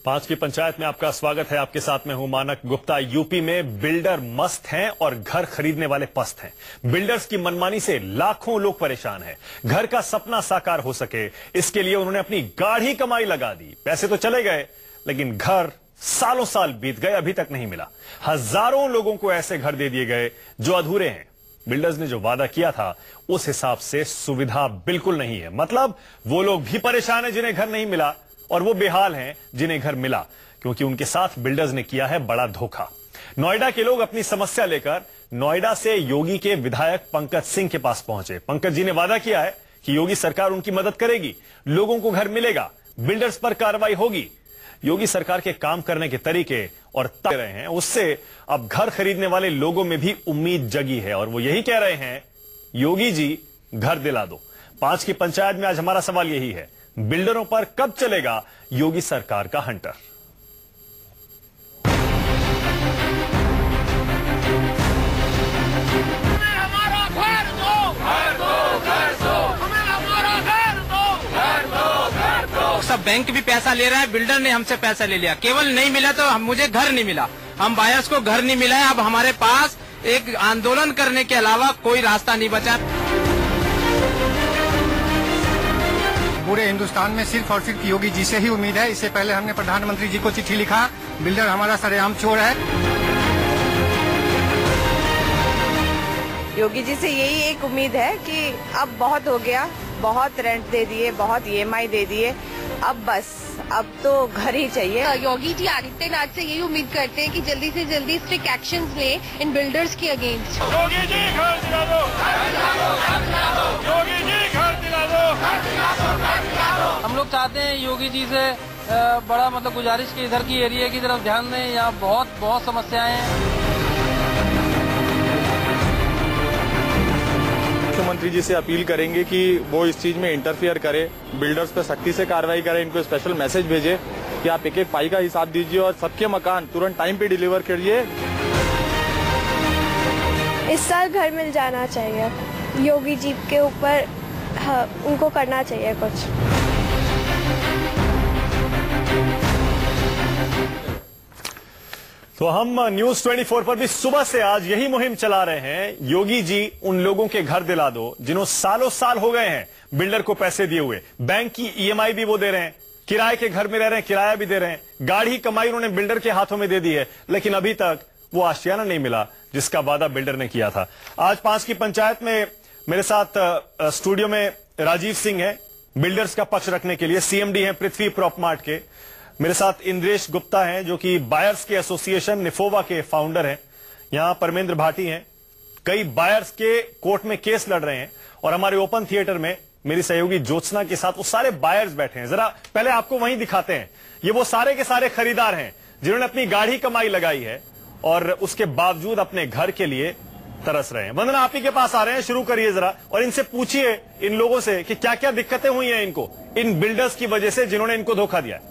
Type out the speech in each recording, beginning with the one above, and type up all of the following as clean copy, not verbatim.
5 की पंचायत में आपका स्वागत है। आपके साथ में हूं मानक गुप्ता। यूपी में बिल्डर मस्त हैं और घर खरीदने वाले पस्त हैं। बिल्डर्स की मनमानी से लाखों लोग परेशान हैं। घर का सपना साकार हो सके इसके लिए उन्होंने अपनी गाढ़ी कमाई लगा दी। पैसे तो चले गए लेकिन घर सालों साल बीत गए, अभी तक नहीं मिला। हजारों लोगों को ऐसे घर दे दिए गए जो अधूरे हैं। बिल्डर्स ने जो वादा किया था उस हिसाब से सुविधा बिल्कुल नहीं है। मतलब वो लोग भी परेशान हैं जिन्हें घर नहीं मिला और वो बेहाल हैं जिन्हें घर मिला, क्योंकि उनके साथ बिल्डर्स ने किया है बड़ा धोखा। नोएडा के लोग अपनी समस्या लेकर नोएडा से योगी के विधायक पंकज सिंह के पास पहुंचे। पंकज जी ने वादा किया है कि योगी सरकार उनकी मदद करेगी, लोगों को घर मिलेगा, बिल्डर्स पर कार्रवाई होगी। योगी सरकार के काम करने के तरीके और तय रहे हैं, उससे अब घर खरीदने वाले लोगों में भी उम्मीद जगी है और वो यही कह रहे हैं, योगी जी घर दिला दो। 5 की पंचायत में आज हमारा सवाल यही है, बिल्डरों पर कब चलेगा योगी सरकार का हंटर? हमें हमारा घर दो, घर दो, घर दो, हमें हमारा घर दो, घर दो, घर दो। सब बैंक भी पैसा ले रहा है, बिल्डर ने हमसे पैसा ले लिया। केवल नहीं मिला तो मुझे घर नहीं मिला, हम बायर्स को घर नहीं मिला है। अब हमारे पास एक आंदोलन करने के अलावा कोई रास्ता नहीं बचा। पूरे हिंदुस्तान में सिर्फ और सिर्फ योगी जी से ही उम्मीद है। इससे पहले हमने प्रधानमंत्री जी को चिट्ठी लिखा, बिल्डर हमारा सरेआम चोर है। योगी जी से यही एक उम्मीद है कि अब बहुत हो गया, बहुत रेंट दे दिए, बहुत EMI दे दिए, अब बस अब तो घर ही चाहिए। योगी जी आदित्यनाथ से यही उम्मीद करते हैं कि जल्दी से जल्दी स्ट्रिक्ट एक्शंस लें इन बिल्डर्स के अगेंस्ट। योगी जी घर दिला दो, घर दिला दो, घर दिला दो, योगी जी घर दिला दो, घर दिला दो, घर दिला दो। हम लोग चाहते हैं योगी जी से बड़ा गुजारिश की इधर की एरिया की तरफ ध्यान दें। यहाँ बहुत समस्याएं हैं। मुख्यमंत्री जी से अपील करेंगे कि वो इस चीज में इंटरफियर करे, बिल्डर्स पे सख्ती से कार्रवाई करें, इनको स्पेशल मैसेज भेजे कि आप एक पाई का हिसाब दीजिए और सबके मकान तुरंत टाइम पे डिलीवर करिए। इस साल घर मिल जाना चाहिए। योगी जी के ऊपर उनको करना चाहिए कुछ। तो हम न्यूज 24 पर भी सुबह से आज यही मुहिम चला रहे हैं। योगी जी उन लोगों के घर दिला दो जिन्हों सालों साल हो गए हैं बिल्डर को पैसे दिए हुए। बैंक की EMI भी वो दे रहे हैं, किराए के घर में रह रहे हैं, किराया भी दे रहे हैं, गाढ़ी कमाई उन्होंने बिल्डर के हाथों में दे दी है, लेकिन अभी तक वो आशियाना नहीं मिला जिसका वादा बिल्डर ने किया था। आज 5 की पंचायत में मेरे साथ स्टूडियो में राजीव सिंह है, बिल्डर्स का पक्ष रखने के लिए। CMD हैं पृथ्वी प्रॉपमार्ट के। मेरे साथ इंद्रेश गुप्ता हैं जो कि बायर्स के एसोसिएशन निफोवा के फाउंडर हैं। यहां परमेंद्र भाटी हैं, कई बायर्स के कोर्ट में केस लड़ रहे हैं। और हमारे ओपन थिएटर में मेरी सहयोगी ज्योत्सना के साथ वो सारे बायर्स बैठे हैं। जरा पहले आपको वहीं दिखाते हैं। ये वो सारे के सारे खरीदार हैं जिन्होंने अपनी गाढ़ी कमाई लगाई है और उसके बावजूद अपने घर के लिए तरस रहे हैं। वंदना, आप ही के पास आ रहे हैं, शुरू करिए जरा और इनसे पूछिए इन लोगों से कि क्या क्या दिक्कतें हुई हैं इनको, इन बिल्डर्स की वजह से जिन्होंने इनको धोखा दिया है।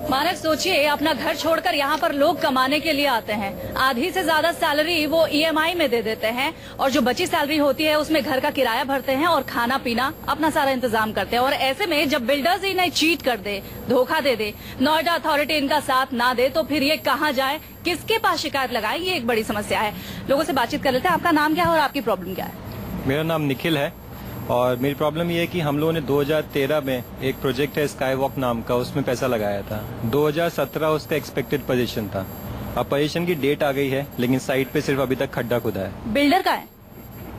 मानक, सोचिए अपना घर छोड़कर यहाँ पर लोग कमाने के लिए आते हैं। आधी से ज्यादा सैलरी वो EMI में दे देते हैं और जो बची सैलरी होती है उसमें घर का किराया भरते हैं और खाना पीना अपना सारा इंतजाम करते हैं। और ऐसे में जब बिल्डर्स इन्हें चीट कर दे, धोखा दे दे, नोएडा अथॉरिटी इनका साथ ना दे, तो फिर ये कहाँ जाए, किसके पास शिकायत लगाए, ये एक बड़ी समस्या है। लोगों से बातचीत कर लेते हैं। आपका नाम क्या है और आपकी प्रॉब्लम क्या है? मेरा नाम निखिल है और मेरी प्रॉब्लम ये है कि हम लोगों ने 2013 में एक प्रोजेक्ट है स्काई वॉक नाम का, उसमें पैसा लगाया था। 2017 उसका एक्सपेक्टेड पोजीशन था। अब पोजीशन की डेट आ गई है लेकिन साइट पे सिर्फ अभी तक खड्डा खुदा है। बिल्डर का है?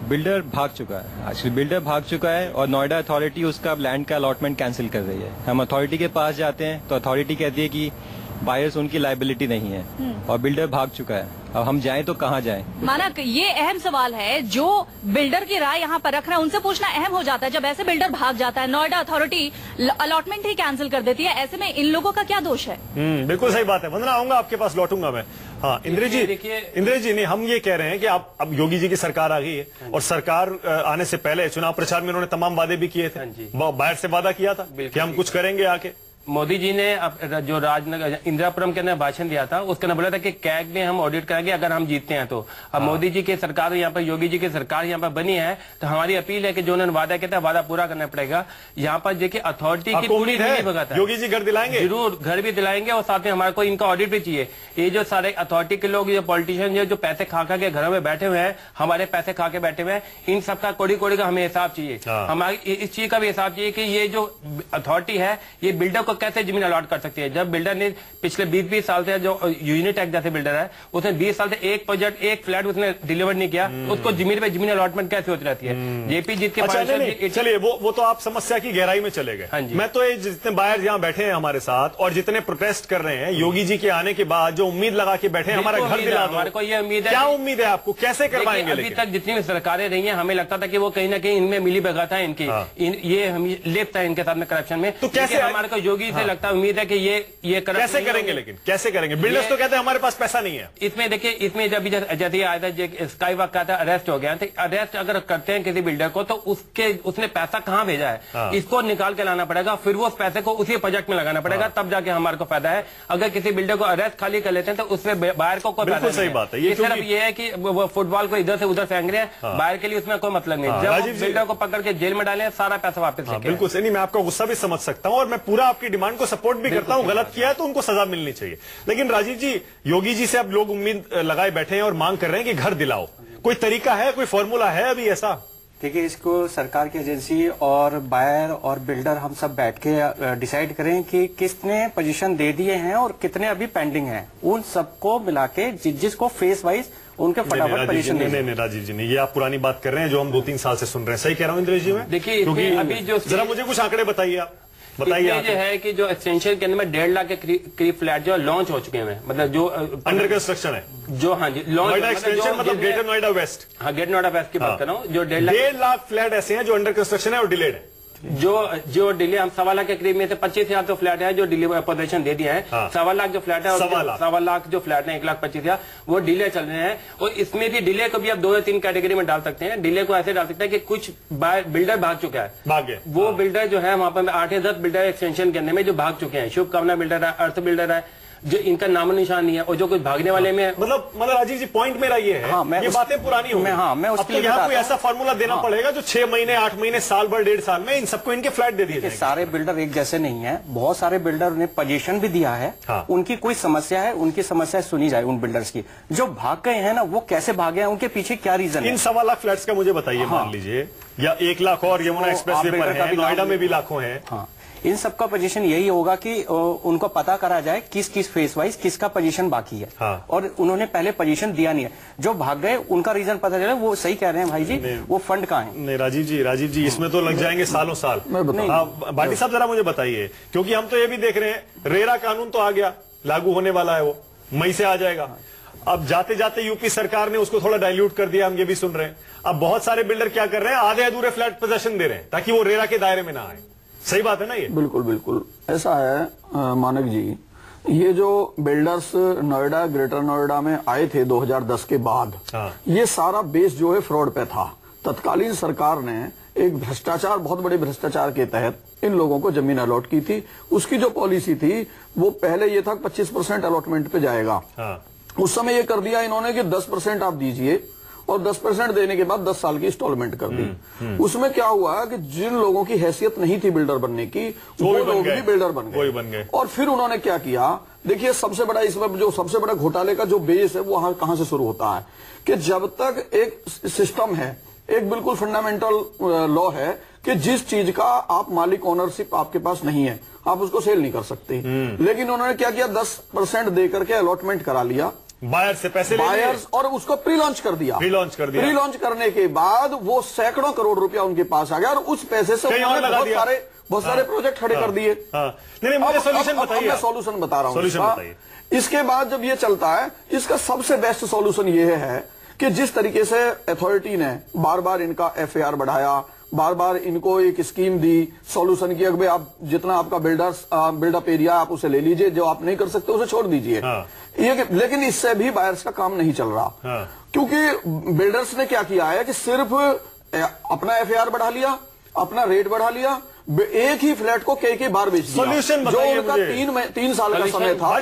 बिल्डर भाग चुका है। एक्चुअली बिल्डर भाग चुका है और नोएडा अथॉरिटी उसका अब लैंड का अलॉटमेंट कैंसिल कर रही है। हम अथॉरिटी के पास जाते हैं तो अथॉरिटी कहती है कि बायर्स उनकी लायबिलिटी नहीं है और बिल्डर भाग चुका है। अब हम जाएं तो कहाँ जाएं? मानक, ये अहम सवाल है। जो बिल्डर की राय यहाँ पर रख रहे हैं उनसे पूछना अहम हो जाता है। जब ऐसे बिल्डर भाग जाता है, नोएडा अथॉरिटी अलॉटमेंट ही कैंसिल कर देती है, ऐसे में इन लोगों का क्या दोष है? बिल्कुल सही बात है। वंदना, आऊंगा आपके पास, लौटूंगा मैं। हाँ इंद्रेश जी, नहीं, हम ये कह रहे हैं कि अब योगी जी की सरकार आ गई है और सरकार आने से पहले चुनाव प्रचार में उन्होंने तमाम वादे भी किए थे। बाहर से वादा किया था कि हम कुछ करेंगे आके, मोदी जी ने जो राजनगर इंदिरापुरम के अंदर भाषण दिया था उसके अंदर बोला था कि कैग में हम ऑडिट करेंगे अगर हम जीतते हैं तो। अब मोदी जी की सरकार यहाँ पर, योगी जी की सरकार यहाँ पर बनी है, तो हमारी अपील है कि जो उन्होंने वादा किया था वादा पूरा करना पड़ेगा। यहाँ पर देखिए अथॉरिटी की उम्मीद है योगी जी घर दिलाएंगे, जरूर घर भी दिलाएंगे और साथ में हमारे को इनका ऑडिट भी चाहिए। ये जो सारे अथॉरिटी के लोग, जो पॉलिटिशियन जो पैसे खा के घरों में बैठे हुए हैं, हमारे पैसे खा के बैठे हुए हैं, इन सबका कोड़ी कोड़ी का हमें हिसाब चाहिए। हमारी इस चीज का भी हिसाब चाहिए कि ये जो अथॉरिटी है ये बिल्डर को कैसे जमीन अलॉट कर सकती है। जब बिल्डर ने पिछले 20-20 साल से, जो यूनिट एक्ट जैसे बिल्डर है उसने 20 साल से एक प्रोजेक्ट, एक फ्लैट उसने डिलीवर नहीं किया, उसको जमीन पे जमीन अलॉटमेंट कैसे होती रहती है। जेपी जीत के चलिए वो तो आप समस्या की गहराई में चले गए। मैं तो ये जितने बाहर यहाँ बैठे हैं हमारे साथ और जितने प्रोटेस्ट कर रहे हैं योगी जी के आने के बाद, जो उम्मीद लगा के बैठे हैं हमारा घर दिला दो, हमारे को ये उम्मीद है। क्या उम्मीद है आपको, कैसे करवाएंगे? अभी तक जितनी भी सरकारें रही हैं हमें लगता था कि वो कहीं ना कहीं इनमें मिली भगत है इनकी, ये हम लिप्त है इनके साथ में करप्शन में। तो कैसे हमारे को योगी से लगता है, उम्मीद है कि ये कैसे करेंगे? लेकिन कैसे करेंगे? बिल्डर्स तो कहते हैं हमारे पास पैसा नहीं है। इसमें देखिए, इसमें जब जैसे आया था स्काई वॉक का था, अरेस्ट हो गया, तो अरेस्ट अगर करते हैं किसी बिल्डर को तो उसने पैसा कहाँ भेजा है इसको निकाल के लाना पड़ेगा, फिर वो उस पैसे को उसी प्रोजेक्ट में लगाना पड़ेगा, तब जाके हमारे को फायदा है। अगर किसी बिल्डर को अरेस्ट खाली कर लेते हैं तो उसमें बाहर को कोई फायदा सही बात है। ये सिर्फ ये है कि वो फुटबॉल को इधर से उधर फेंक रहे हैं, बाहर के लिए उसमें कोई मतलब नहीं। जब बिल्डर को पकड़ के जेल में डालें, सारा पैसा वापस लेके। बिल्कुल सही। मैं आपका गुस्सा भी समझ सकता हूं और मैं पूरा आपकी डिमांड को सपोर्ट भी करता हूं। गलत किया है तो उनको सजा मिलनी चाहिए। लेकिन राजीव जी, योगी जी से अब लोग उम्मीद लगाए बैठे हैं और मांग कर रहे हैं कि घर दिलाओ। कोई तरीका है, कोई फॉर्मूला है अभी ऐसा? देखिए, इसको सरकार की एजेंसी और बायर और बिल्डर हम सब बैठ के डिसाइड करें कि किसने पोजीशन दे दिए हैं और कितने अभी पेंडिंग हैं। उन सबको मिला के जिसको फेस वाइज उनके फटाफट पोजीशन नहीं राजीव जी नहीं, ये आप पुरानी बात कर रहे हैं जो हम 2-3 साल से सुन रहे हैं। सही कह रहा हूँ इंद्रेश जी मैं? देखिए, अभी जो जरा मुझे कुछ आंकड़े बताइए आप। बताइए जो है कि जो एक्सटेंशन के अंदर में 1.5 लाख के करीब फ्लैट जो लॉन्च हो चुके हैं, मतलब जो अंडर कंस्ट्रक्शन है, जो हाँ जी लॉन्च एक्सटेंशन, मतलब ग्रेटर नोएडा वेस्ट। हाँ, ग्रेटर नोएडा वेस्ट की बात कर रहा हूँ। जो 1.5 लाख फ्लैट ऐसे हैं जो अंडर कंस्ट्रक्शन है और डिलेड है। जो डिले, हम 1.25 लाख के करीब में से 25,000 तो फ्लैट है जो डिले पोजीशन दे दिया है। 1.25 लाख जो फ्लैट है, 1.25 लाख जो फ्लैट है, 1,25,000 वो डिले चल रहे हैं। और इसमें भी डिले को भी आप 2 या 3 कैटेगरी में डाल सकते हैं। डिले को ऐसे डाल सकते हैं कि कुछ बिल्डर भाग चुका है, भागे वो बिल्डर जो है वहां पर 8 या 10 बिल्डर एक्सटेंशन के अंदर में जो भाग चुके हैं। शुभकामना बिल्डर है, अर्थ बिल्डर है, जो इनका नामो निशान नहीं है, और जो कुछ भागने वाले में मतलब राजीव जी पॉइंट मेरा ये है, ये बातें पुरानी हो गई। मैं अब तो यहाँ कोई ऐसा फॉर्मूला देना पड़ेगा जो 6 महीने, 8 महीने, साल भर, 1.5 साल में इन सबको इनके फ्लैट दे दिए जाएंगे। सारे बिल्डर एक जैसे नहीं है, बहुत सारे बिल्डर ने पोजीशन भी दिया है। उनकी कोई समस्या है, उनकी समस्या सुनी जाए। उन बिल्डर्स की जो भाग गए हैं ना, वो कैसे भागे हैं, उनके पीछे क्या रीजन है? इन 1.25 लाख फ्लैट्स का मुझे बताइए। मान लीजिए या 1 लाख और यमुना एक्सप्रेसवे पर है, नोएडा में भी लाखों हैं। इन सबका पोजीशन यही होगा कि उनको पता करा जाए किस फेस वाइज किसका पोजीशन बाकी है। और उन्होंने पहले पोजीशन दिया नहीं है, जो भाग गए उनका रीजन पता चले। वो सही कह रहे हैं भाई जी, वो फंड कहाँ है? नहीं राजीव जी इसमें तो लग जाएंगे सालों साल। भाटी साहब जरा मुझे बताइए, क्योंकि हम तो ये भी देख रहे हैं रेरा कानून तो आ गया, लागू होने वाला है, वो मई से आ जाएगा। अब जाते जाते यूपी सरकार ने उसको थोड़ा डाइल्यूट कर दिया, हम ये भी सुन रहे हैं। अब बहुत सारे बिल्डर क्या कर रहे हैं, आधे अधूरे फ्लैट पोजीशन दे रहे हैं ताकि वो रेरा के दायरे में ना आए। सही बात है ना ये? बिल्कुल ऐसा है मानक जी। ये जो बिल्डर्स नोएडा, ग्रेटर नोएडा में आए थे 2010 के बाद, ये सारा बेस जो है फ्रॉड पे था। तत्कालीन सरकार ने एक भ्रष्टाचार, बहुत बड़े भ्रष्टाचार के तहत इन लोगों को जमीन अलॉट की थी। उसकी जो पॉलिसी थी वो पहले ये था 25% अलॉटमेंट पे जाएगा। उस समय ये कर दिया इन्होंने कि 10% आप दीजिए और 10% देने के बाद 10 साल की इंस्टॉलमेंट कर दी। उसमें क्या हुआ कि जिन लोगों की हैसियत नहीं थी बिल्डर बनने की, वो लोग भी बिल्डर बन गए। और फिर उन्होंने क्या किया, देखिए सबसे बड़ा इसमें जो सबसे बड़ा घोटाले का जो बेस है वो कहां से शुरू होता है कि जब तक एक सिस्टम है, एक बिल्कुल फंडामेंटल लॉ है कि जिस चीज का आप मालिक ओनरशिप आपके पास नहीं है, आप उसको सेल नहीं कर सकते। लेकिन उन्होंने क्या किया, 10% दे करके अलॉटमेंट करा लिया बायर से, पैसे बायर्स, और उसको प्री लॉन्च कर दिया। प्री लॉन्च करने के बाद वो सैकड़ों करोड़ रुपया उनके पास आ गया और उस पैसे से उन्होंने बहुत सारे प्रोजेक्ट खड़े कर दिए। नहीं, मुझे सॉल्यूशन बताइए। मैं सॉल्यूशन बता रहा हूँ। इसके बाद जब ये चलता है, इसका सबसे बेस्ट सॉल्यूशन ये है कि जिस तरीके से अथॉरिटी ने बार बार इनका FAR बढ़ाया, बार बार इनको एक स्कीम दी, सॉल्यूशन किया कि भाई आप जितना आपका बिल्डअप एरिया आप उसे ले लीजिए, जो आप नहीं कर सकते उसे छोड़ दीजिए। लेकिन इससे भी बायर्स का काम नहीं चल रहा, क्योंकि बिल्डर्स ने क्या किया है कि सिर्फ अपना FAR बढ़ा लिया, अपना रेट बढ़ा लिया, एक ही फ्लैट को कई बार बेच दिया। सोल्यूशन जो उनका 3 साल का समय था,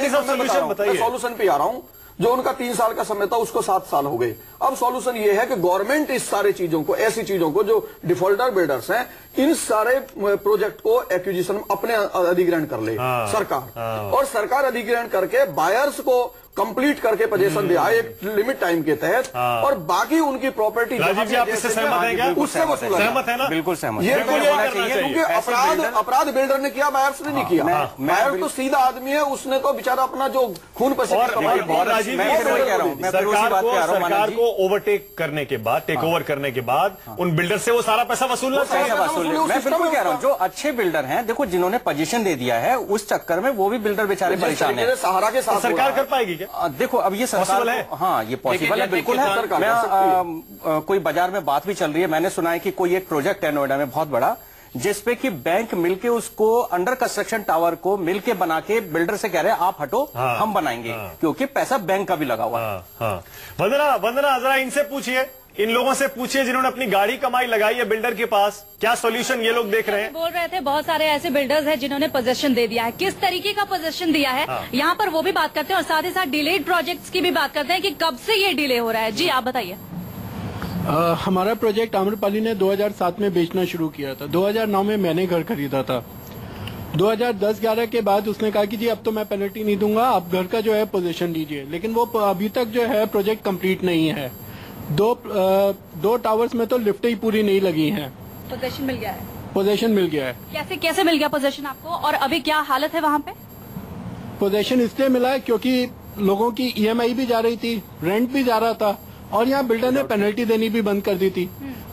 मैं सॉल्यूशन पे आ रहा हूँ। जो उनका 3 साल का समय था उसको 7 साल हो गए। अब सॉल्यूशन ये है कि गवर्नमेंट इस सारे चीजों को, ऐसी चीजों को जो डिफॉल्टर बिल्डर्स हैं, इन सारे प्रोजेक्ट को एक्विजिशन अपने अधिग्रहण कर ले सरकार, और सरकार अधिग्रहण करके बायर्स को कंप्लीट करके पोजीशन दिया एक लिमिट टाइम के तहत, और बाकी उनकी प्रॉपर्टी राजीव जी, आप इससे सहमत हैं क्या? उससे वसूला, सहमत है ना? बिल्कुल सहमत। ये होना चाहिए, क्योंकि अपराध बिल्डर ने किया, बायर्स ने नहीं किया। बायर तो सीधा आदमी है, उसने तो बेचारा अपना जो खून पसीना सरकार को ओवरटेक करने के बाद, टेक ओवर करने के बाद उन बिल्डर से वो सारा पैसा वसूलना चाहिए। मैं बिल्कुल कह रहा हूँ, जो अच्छे बिल्डर हैं, देखो जिन्होंने पोजीशन दे दिया है, उस चक्कर में वो भी बिल्डर बेचारे परेशान है। सहारा के साथ सरकार कर पाएगी? देखो अब ये सरकार है, हाँ ये पॉसिबल है, बिल्कुल है। मैं कोई बाजार में बात भी चल रही है, मैंने सुना है कि कोई एक प्रोजेक्ट है नोएडा में बहुत बड़ा, जिसपे कि बैंक मिलके उसको अंडर कंस्ट्रक्शन टावर को मिलके बना के बिल्डर से कह रहे हैं आप हटो, हम बनाएंगे, क्योंकि पैसा बैंक का भी लगा हुआ है। वंदना जरा इनसे पूछिए, इन लोगों से पूछिए जिन्होंने अपनी गाड़ी कमाई लगाई है बिल्डर के पास, क्या सॉल्यूशन ये लोग देख रहे हैं? बोल रहे थे बहुत सारे ऐसे बिल्डर्स हैं जिन्होंने पोजीशन दे दिया है, किस तरीके का पोजीशन दिया है, यहाँ पर वो भी बात करते हैं, और साथ ही साथ डिलेड प्रोजेक्ट्स की भी बात करते हैं कि कब से ये डिले हो रहा है। जी आप बताइए। हमारा प्रोजेक्ट आम्रपाली ने 2007 में बेचना शुरू किया था। 2009 में मैंने घर खरीदा था। 2010-11 के बाद उसने कहा कि जी अब तो मैं पेनल्टी नहीं दूंगा, आप घर का जो है पोजीशन लीजिए, लेकिन वो अभी तक जो है प्रोजेक्ट कंप्लीट नहीं है। दो टावर्स में तो लिफ्टें ही पूरी नहीं लगी हैं। पोजीशन मिल गया है? पोजीशन मिल गया है। कैसे मिल गया पोजीशन आपको, और अभी क्या हालत है वहाँ पे? पोजीशन इसलिए मिला है क्योंकि लोगों की EMI भी जा रही थी, रेंट भी जा रहा था, और यहाँ बिल्डर ने पेनल्टी देनी भी बंद कर दी थी।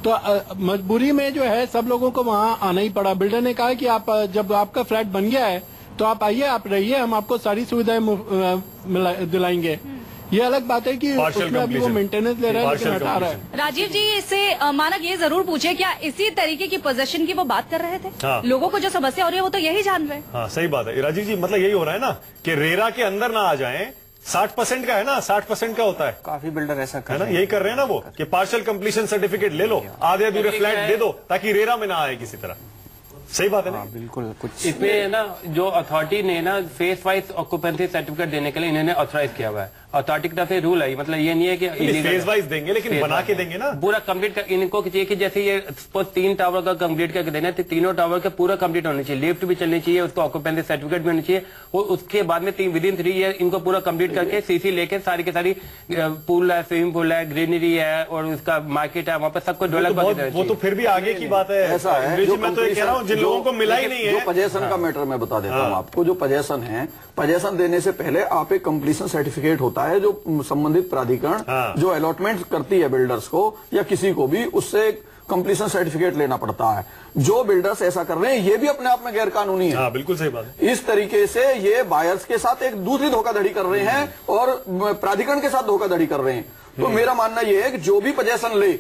तो मजबूरी में जो है सब लोगों को वहाँ आना ही पड़ा। बिल्डर ने कहा कि आप जब आपका फ्लैट बन गया है तो आप आइए, आप रहिए, हम आपको सारी सुविधाएं दिलाएंगे। ये अलग बात है कि उसमें अभी वो मेंटेनेंस ले रहा है, लेकिन हटा रहा है। राजीव जी, इससे मानक ये जरूर पूछे, क्या इसी तरीके की पोजीशन की वो बात कर रहे थे? हाँ। लोगों को जो समस्या हो रही है वो तो यही जान रहे हैं। हाँ सही बात है राजीव जी, मतलब यही हो रहा है ना कि रेरा के अंदर ना आ जाएं। 60% का है ना, 60% का होता है। काफी बिल्डर ऐसा कर रहे हैं ना, यही कर रहे हैं ना वो, कि पार्शियल कंप्लीशन सर्टिफिकेट ले लो, आधे अधूरे फ्लैट दे दो ताकि रेरा में ना आए किसी तरह। सही बात है ना? बिल्कुल। कुछ इसमें ना जो अथॉरिटी ने ना फेस वाइज ऑक्यूपेंसी सर्टिफिकेट देने के लिए इन्होंने ऑथराइज किया हुआ है। अथॉरिटी की तरफ से रूल है, मतलब ये नहीं है कि फेस वाइज देंगे, लेकिन बना के देंगे ना पूरा कंप्लीट कर। इनको चाहिए कि जैसे ये 3 टावर का कंप्लीट करके देना है, तीनों टावर का पूरा कंप्लीट होना चाहिए, लिफ्ट भी चलनी चाहिए, उसको ऑक्यूपेंसी सर्टिफिकेट भी होनी चाहिए, और उसके बाद में विदिन 3 ईयर इनको पूरा कंप्लीट करके सीसी लेके सारी की सारी पूल है, स्विमिंग पूल है, ग्रीनरी है, और उसका मार्केट है, वहाँ पे सबको डेवलप। वो तो फिर भी आगे की बात है। ऐसा है, मैं तो ये कह रहा हूँ जिन लोगों को मिला ही नहीं है। जो पोजीशन का मैटर मैं बता देता हूँ आपको। जो पोजीशन है, पोजीशन देने से पहले आप एक कंप्लीशन सर्टिफिकेट होता है जो संबंधित प्राधिकरण जो अलॉटमेंट करती है बिल्डर्स को या किसी को भी, उससे कंप्लीशन सर्टिफिकेट लेना पड़ता है। जो बिल्डर्स ऐसा कर रहे हैं ये भी अपने आप में गैर कानूनी है। हाँ, बिल्कुल सही बात है। इस तरीके से ये बायर्स के साथ एक दूसरी धोखाधड़ी कर रहे हैं और प्राधिकरण के साथ धोखाधड़ी कर रहे हैं। तो मेरा मानना यह है कि जो भी पोजीशन ले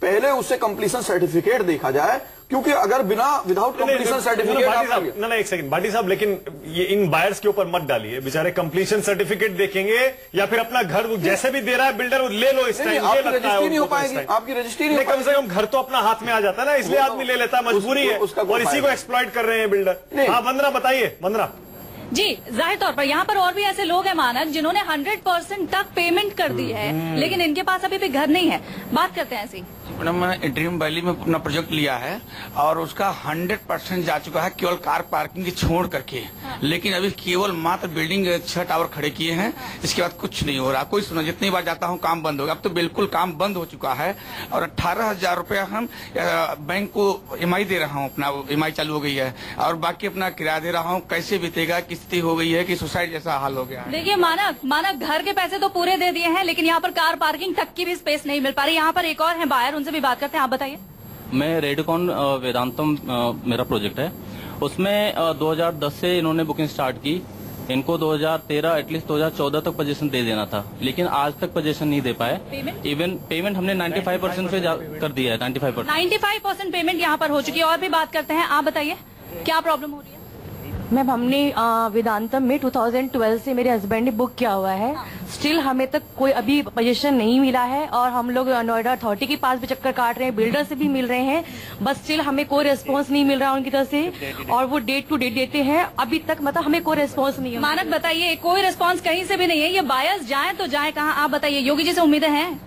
पहले उससे कंप्लीशन सर्टिफिकेट देखा जाए, क्योंकि अगर विदाउट कंप्लीशन सर्टिफिकेट। ना एक सेकंड भाटी साहब, लेकिन ये इन बायर्स के ऊपर मत डालिए, बेचारे कंप्लीशन सर्टिफिकेट देखेंगे या फिर अपना घर जैसे भी दे रहा है बिल्डर ले लो इस टाइम। आपकी रजिस्ट्री नहीं हो पाएगी, आपकी रजिस्ट्री नहीं, कम से कम घर तो अपना हाथ में आ जाता है ना, इसलिए आदमी ले लेता है, मजबूरी है, और इसी को एक्सप्लॉइट कर रहे हैं बिल्डर। हाँ वंदना बताइए। वंदना जी, जाहिर तौर पर यहाँ पर और भी ऐसे लोग हैं मानक जिन्होंने 100% तक पेमेंट कर दी है, लेकिन इनके पास अभी भी घर नहीं है। बात करते हैं ऐसी। मैडम, मैंने ड्रीम वैली में अपना प्रोजेक्ट लिया है और उसका 100% जा चुका है, केवल कार पार्किंग की छोड़ करके। हाँ। लेकिन अभी केवल मात्र बिल्डिंग 6 टावर खड़े किए हैं, इसके बाद कुछ नहीं हो रहा। कोई सुना, जितनी बार जाता हूँ काम बंद हो गया। अब तो बिल्कुल काम बंद हो चुका है, और 18,000 रुपया हम बैंक को EMI दे रहा हूँ, अपना EMI चालू हो गई है, और बाकी अपना किराया दे रहा हूँ। कैसे बीतेगा, किस स्थिति हो गई है कि सुसाइड जैसा हाल हो गया है। देखिए मानक घर के पैसे तो पूरे दे दिए हैं, लेकिन यहाँ पर कार पार्किंग तक की भी स्पेस नहीं मिल पा रही। यहाँ पर एक और है बायर, उनसे भी बात करते हैं। आप बताइए। मैं रेडकॉन वेदांतम मेरा प्रोजेक्ट है, उसमें 2010 से इन्होंने बुकिंग स्टार्ट की। इनको 2013 एटलीस्ट 2014 तक पोजीशन दे देना था, लेकिन आज तक पोजीशन नहीं दे पाए। इवन पेमेंट हमने 95% से कर दिया है। 95% पेमेंट यहाँ पर हो चुकी है। और भी बात करते हैं। आप बताइए क्या प्रॉब्लम हो रही है? मैम हमने वेदांतम में 2012 से मेरे हस्बैंड ने बुक किया हुआ है। स्टिल हमें तक कोई अभी पोजीशन नहीं मिला है और हम लोग नोएडा अथॉरिटी के पास भी चक्कर काट रहे हैं, बिल्डर से भी मिल रहे हैं, बस स्टिल हमें कोई रिस्पांस नहीं मिल रहा उनकी तरफ से और वो डेट टू डेट देते हैं, अभी तक मतलब हमें कोई रिस्पांस नहीं है। मानक बताइए, कोई रिस्पांस कहीं से भी नहीं है, ये बायर्स जाएं तो जाएं कहाँ? आप बताइए, योगी जी से उम्मीदें हैं?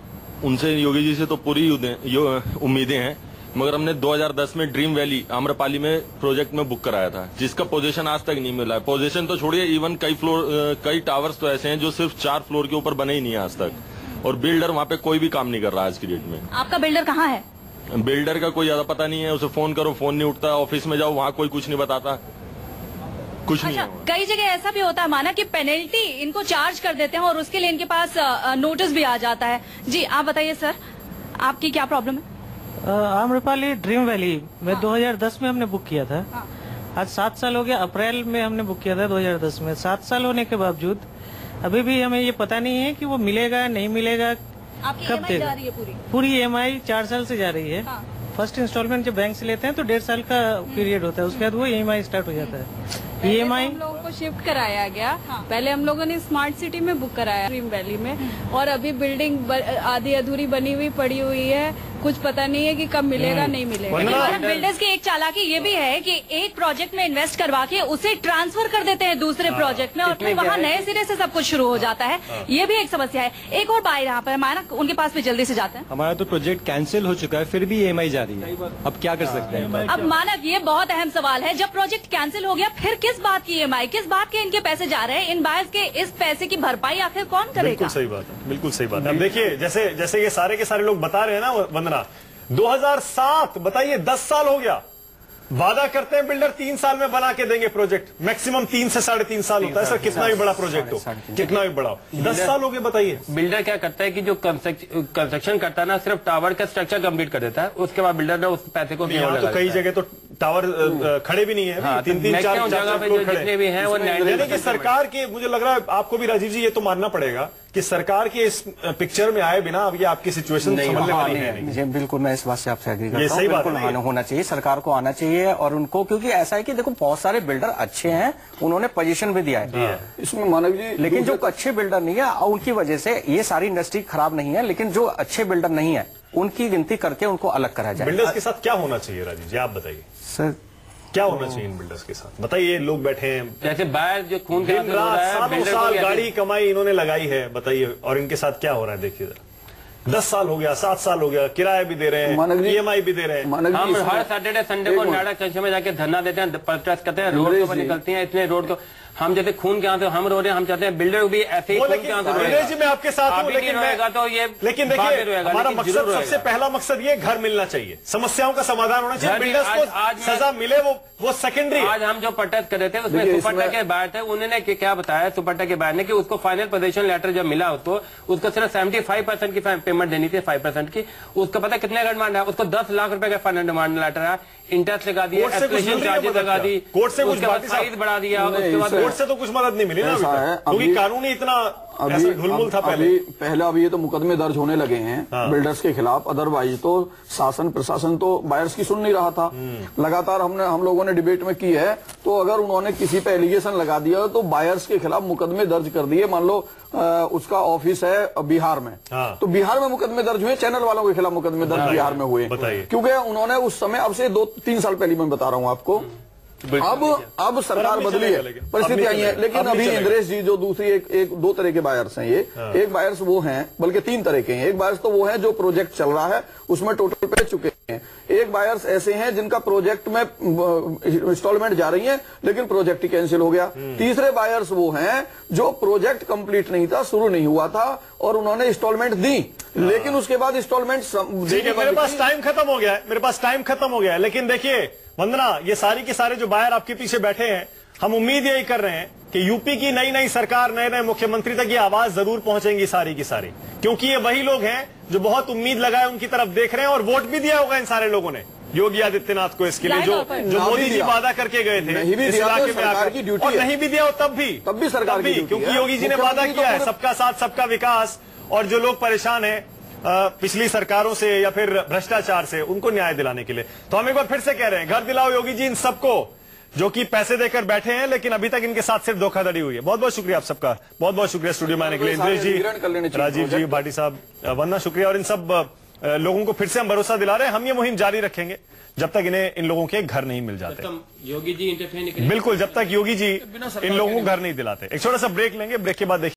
उनसे योगी जी से तो पूरी उम्मीदें हैं, मगर हमने 2010 में ड्रीम वैली आम्रपाली में प्रोजेक्ट में बुक कराया था, जिसका पोजीशन आज तक नहीं मिला है। पोजीशन तो छोड़िए, इवन कई टावर्स तो ऐसे हैं जो सिर्फ 4 फ्लोर के ऊपर बने ही नहीं है आज तक, और बिल्डर वहाँ पे कोई भी काम नहीं कर रहा आज की डेट में। आपका बिल्डर कहाँ है? बिल्डर का कोई ज्यादा पता नहीं है, उसे फोन करो फोन नहीं उठता, ऑफिस में जाओ वहाँ कोई कुछ नहीं बताता, कुछ नहीं है। कई जगह ऐसा भी होता है माना कि पेनल्टी इनको चार्ज कर देते हैं और उसके लिए इनके पास नोटिस भी आ जाता है। जी आप बताइए सर, आपकी क्या प्रॉब्लम है? आम्रपाली ड्रीम वैली में 2010 में हमने बुक किया था। आज 7 साल हो गया, अप्रैल में हमने बुक किया था 2010 में। 7 साल होने के बावजूद अभी भी हमें ये पता नहीं है कि वो मिलेगा नहीं मिलेगा, कब देगा। पूरी EMI 4 साल से जा रही है। फर्स्ट इंस्टॉलमेंट जब बैंक से लेते हैं तो 1.5 साल का पीरियड होता है, उसके बाद वो EMI स्टार्ट हो जाता है। EMI हम लोगों को शिफ्ट कराया गया। पहले हम लोगों ने स्मार्ट सिटी में बुक कराया ड्रीम वैली में, और अभी बिल्डिंग आधी अधूरी बनी हुई पड़ी हुई है, कुछ पता नहीं है कि कब मिलेगा नहीं मिलेगा। बिल्डर्स की एक चालाकी ये भी है कि एक प्रोजेक्ट में इन्वेस्ट करवा के उसे ट्रांसफर कर देते हैं दूसरे प्रोजेक्ट में और फिर वहाँ नए सिरे से सब कुछ शुरू हो जाता है। ये भी एक समस्या है। एक और बार यहाँ पर मानक उनके पास भी जल्दी से जाते हैं। हमारा तो प्रोजेक्ट कैंसिल हो चुका है, फिर भी EMI जा रही है, अब क्या कर सकते हैं? अब मानक ये बहुत अहम सवाल है, जब प्रोजेक्ट कैंसिल हो गया फिर किस बात की EMI, किस बात के इनके पैसे जा रहे हैं? इन बायर्स के इस पैसे की भरपाई आखिर कौन करेगा? बिल्कुल सही बात है, बिल्कुल सही बात है। अब देखिए जैसे ये सारे के सारे लोग बता रहे हैं ना वंदना, 2007 बताइए 10 साल हो गया, वादा करते हैं बिल्डर 3 साल में बना के देंगे प्रोजेक्ट, मैक्सिमम 3 से 3.5 साल होता है सर, कितना भी बड़ा प्रोजेक्ट हो, कितना भी बड़ा हो। 10 साल हो गए बताइए। बिल्डर क्या करता है कि जो कंस्ट्रक्शन करता है ना, सिर्फ टावर का स्ट्रक्चर कंप्लीट कर देता है, उसके बाद बिल्डर ने उस पैसे को तो कई जगह तो टावर खड़े भी नहीं है, 3-4 जगह पे जितने भी हैं वो यानी कि सरकार के, मुझे लग रहा है आपको भी राजीव जी ये तो मानना पड़ेगा कि सरकार के इस पिक्चर में आए बिना अब ये आपकी सिचुएशन संभलने वाली है। बिल्कुल मैं इस बात से आपसे एग्री करता हूं, सही बात होना चाहिए, सरकार को आना चाहिए और उनको, क्योंकि ऐसा है कि देखो बहुत सारे बिल्डर अच्छे हैं, उन्होंने पोजीशन भी दिया है इसमें मानव जी, लेकिन जो अच्छे बिल्डर नहीं है उनकी वजह से ये सारी इंडस्ट्री खराब नहीं है, लेकिन जो अच्छे बिल्डर नहीं है उनकी गिनती करके उनको अलग करा जाए। बिल्डर्स के साथ क्या होना चाहिए राजीव जी, आप बताइए सर, क्या होना चाहिए इन बिल्डर्स के साथ? बताइए, लोग बैठे हैं जैसे बाहर जो खून के दिन रात सालों साल गाड़ी कमाई इन्होंने लगाई है, बताइए, और इनके साथ क्या हो रहा है? देखिए 10 साल हो गया, 7 साल हो गया, किराया भी दे रहे हैं, EMI भी दे रहे हैं। हम हर सैटरडे संडे को नाडा जंक्शन में जाके धरना देते हैं, प्रोटेस्ट करते हैं, रोड पर निकलती हैं, इतने रोड को हम जैसे खून के आंसू हम रो रहे हैं, हम चाहते हैं बिल्डर भी ऐसे ही खून के आंसू जी मैं आपके साथ हूं, लेकिन देखिए हमारा मकसद, सबसे पहला मकसद ये घर मिलना चाहिए, समस्याओं का समाधान होना चाहिए, बिल्डर्स को सजा मिले वो सेकेंडरी। आज हम जो प्रोटेस्ट कर रहे थे उसमें सुपट्टा के बाहर थे, उन्होंने क्या बताया सुपट्टा के बाहर ने कि उसको फाइनल पोजीशन लेटर जब मिला उसको सिर्फ 75% की पेमेंट देनी थी, 5% की, उसको पता कितने का डिमांड है, उसको 10 लाख रुपए का फाइनल डिमांड लेटर है, इंटरेस्ट लगा दिया, एप्लीकेशन चार्जेस लगा दी, कोर्ट से कुछ साइज बढ़ा दिया, उसके बाद कोर्ट से तो कुछ मदद नहीं मिली ना, क्योंकि कानूनी इतना ढुलमुल था पहले। अब ये तो मुकदमे दर्ज होने लगे हैं बिल्डर्स के खिलाफ, अदरवाइज तो शासन प्रशासन तो बायर्स की सुन नहीं रहा था। लगातार हम लोगों ने डिबेट में की है, तो अगर उन्होंने किसी पे एलिगेशन लगा दिया तो बायर्स के खिलाफ मुकदमे दर्ज कर दिए। मान लो उसका ऑफिस है बिहार में, तो बिहार में मुकदमे दर्ज हुए, चैनल वालों के खिलाफ मुकदमे दर्ज बिहार में हुए, क्योंकि उन्होंने उस समय, अब से 2-3 साल पहले मैं बता रहा हूँ आपको, अब सरकार बदली है, परिस्थिति आई है, लेकिन अभी इंद्रेश जी जो दूसरी एक 2 तरह के बायर्स हैं, ये एक बायर्स वो हैं, बल्कि 3 तरह के हैं। एक बायर्स तो वो हैं जो प्रोजेक्ट चल रहा है उसमें टोटल पे चुके हैं, एक बायर्स ऐसे हैं जिनका प्रोजेक्ट में इंस्टॉलमेंट जा रही है लेकिन प्रोजेक्ट ही कैंसिल हो गया। तीसरे बायर्स वो हैं जो प्रोजेक्ट कंप्लीट नहीं था, शुरू नहीं हुआ था और उन्होंने इंस्टॉलमेंट दी, लेकिन उसके बाद इंस्टॉलमेंट मेरे पास टाइम खत्म हो गया है, लेकिन देखिए वंदना, ये सारी के सारे जो बाहर आपके पीछे बैठे हैं, हम उम्मीद यही कर रहे हैं कि यूपी की नई सरकार, नए मुख्यमंत्री तक ये आवाज जरूर पहुंचेंगी सारी की सारी, क्योंकि ये वही लोग हैं जो बहुत उम्मीद लगाए उनकी तरफ देख रहे हैं और वोट भी दिया होगा इन सारे लोगों ने योगी आदित्यनाथ को इसके लिए, जो मोदी जी वादा करके गए थे इस इलाके में आकर, और नहीं भी दिया तब भी सरकार की, क्योंकि योगी जी ने वादा किया है सबका साथ सबका विकास, और जो लोग परेशान हैं पिछली सरकारों से या फिर भ्रष्टाचार से, उनको न्याय दिलाने के लिए। तो हम एक बार फिर से कह रहे हैं, घर दिलाओ योगी जी इन सबको, जो कि पैसे देकर बैठे हैं, लेकिन अभी तक इनके साथ सिर्फ धोखाधड़ी हुई है। बहुत बहुत शुक्रिया आप सबका, बहुत बहुत शुक्रिया स्टूडियो में आने के लिए। इंद्रेश जी, राजीव जी, भाटी साहब, वंदना, शुक्रिया। और इन सब लोगों को फिर से हम भरोसा दिला रहे हैं, हम ये मुहिम जारी रखेंगे जब तक इन लोगों के घर नहीं मिल जाते। योगी जी इंटरफेयर, बिल्कुल, जब तक योगी जी इन लोगों को घर नहीं दिलाते। एक छोटा सा ब्रेक लेंगे, ब्रेक के बाद देखिए।